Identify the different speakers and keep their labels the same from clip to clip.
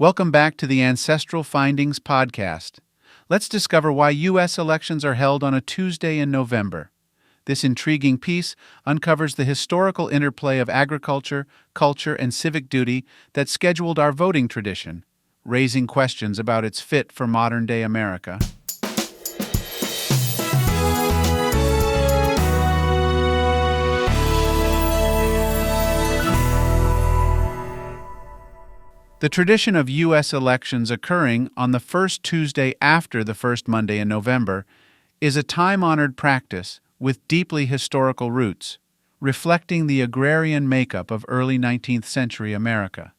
Speaker 1: Welcome back to the Ancestral Findings podcast. Let's discover why U.S. elections are held on a Tuesday in November. This intriguing piece uncovers the historical interplay of agriculture, culture, and civic duty that scheduled our voting tradition, raising questions about its fit for modern-day America. The tradition of U.S. elections occurring on the first Tuesday after the first Monday in November is a time-honored practice with deeply historical roots, reflecting the agrarian makeup of early 19th century America.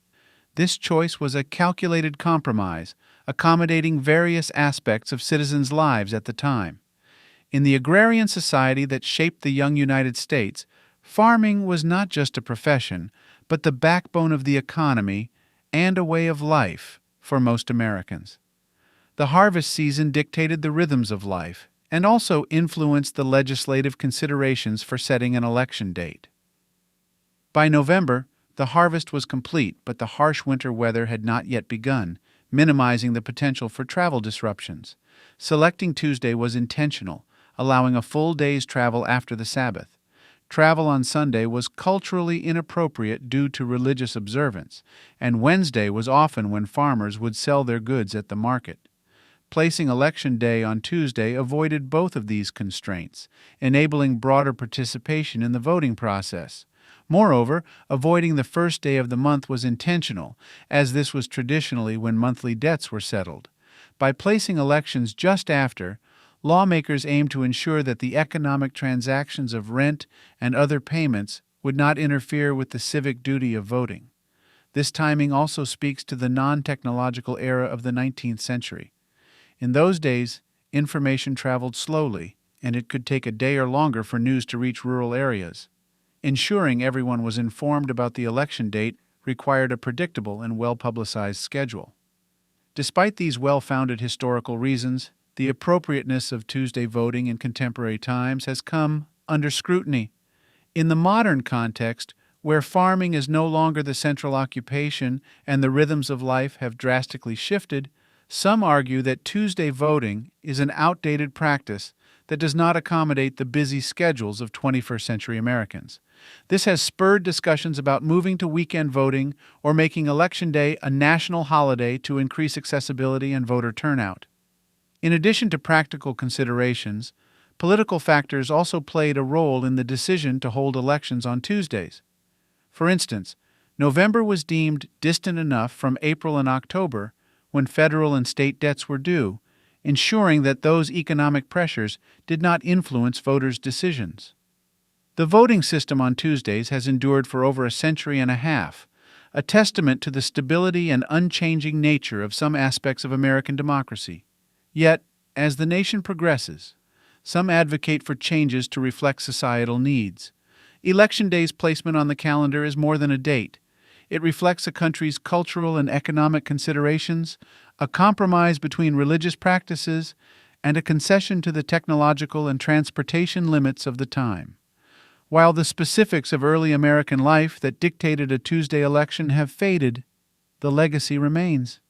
Speaker 1: This choice was a calculated compromise, accommodating various aspects of citizens' lives at the time. In the agrarian society that shaped the young United States, farming was not just a profession, but the backbone of the economy and a way of life for most Americans. The harvest season dictated the rhythms of life and also influenced the legislative considerations for setting an election date. By November, the harvest was complete, but the harsh winter weather had not yet begun, minimizing the potential for travel disruptions. Selecting Tuesday was intentional, allowing a full day's travel after the Sabbath. Travel on Sunday was culturally inappropriate due to religious observance, and Wednesday was often when farmers would sell their goods at the market. Placing Election Day on Tuesday avoided both of these constraints, enabling broader participation in the voting process. Moreover, avoiding the first day of the month was intentional, as this was traditionally when monthly debts were settled. By placing elections just after, lawmakers aimed to ensure that the economic transactions of rent and other payments would not interfere with the civic duty of voting. This timing also speaks to the non-technological era of the 19th century. In those days, information traveled slowly, and it could take a day or longer for news to reach rural areas. Ensuring everyone was informed about the election date required a predictable and well-publicized schedule. Despite these well-founded historical reasons, the appropriateness of Tuesday voting in contemporary times has come under scrutiny. In the modern context, where farming is no longer the central occupation and the rhythms of life have drastically shifted, some argue that Tuesday voting is an outdated practice that does not accommodate the busy schedules of 21st century Americans. This has spurred discussions about moving to weekend voting or making Election Day a national holiday to increase accessibility and voter turnout. In addition to practical considerations, political factors also played a role in the decision to hold elections on Tuesdays. For instance, November was deemed distant enough from April and October, when federal and state debts were due, ensuring that those economic pressures did not influence voters' decisions. The voting system on Tuesdays has endured for over a century and a half, a testament to the stability and unchanging nature of some aspects of American democracy. Yet, as the nation progresses, some advocate for changes to reflect societal needs. Election Day's placement on the calendar is more than a date. It reflects a country's cultural and economic considerations, a compromise between religious practices, and a concession to the technological and transportation limits of the time. While the specifics of early American life that dictated a Tuesday election have faded, the legacy remains.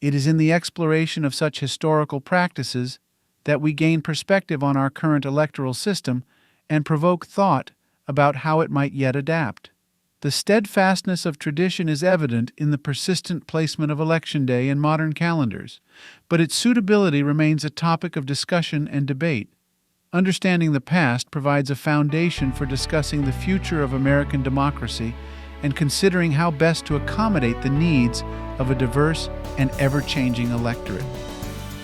Speaker 1: It is in the exploration of such historical practices that we gain perspective on our current electoral system and provoke thought about how it might yet adapt. The steadfastness of tradition is evident in the persistent placement of Election Day in modern calendars, but its suitability remains a topic of discussion and debate. Understanding the past provides a foundation for discussing the future of American democracy and considering how best to accommodate the needs of a diverse and ever-changing electorate.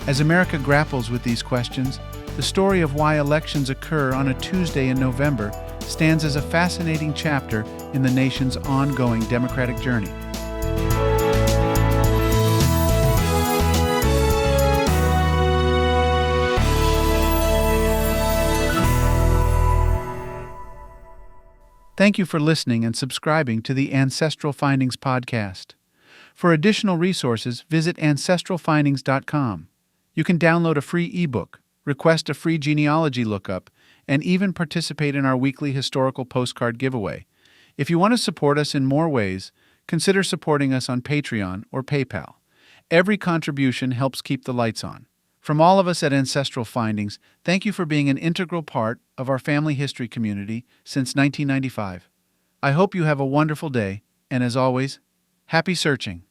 Speaker 1: As America grapples with these questions, the story of why elections occur on a Tuesday in November stands as a fascinating chapter in the nation's ongoing democratic journey. Thank you for listening and subscribing to the Ancestral Findings podcast. For additional resources, visit ancestralfindings.com. You can download a free ebook, request a free genealogy lookup, and even participate in our weekly historical postcard giveaway. If you want to support us in more ways, consider supporting us on Patreon or PayPal. Every contribution helps keep the lights on. From all of us at Ancestral Findings, thank you for being an integral part of our family history community since 1995. I hope you have a wonderful day, and as always, happy searching.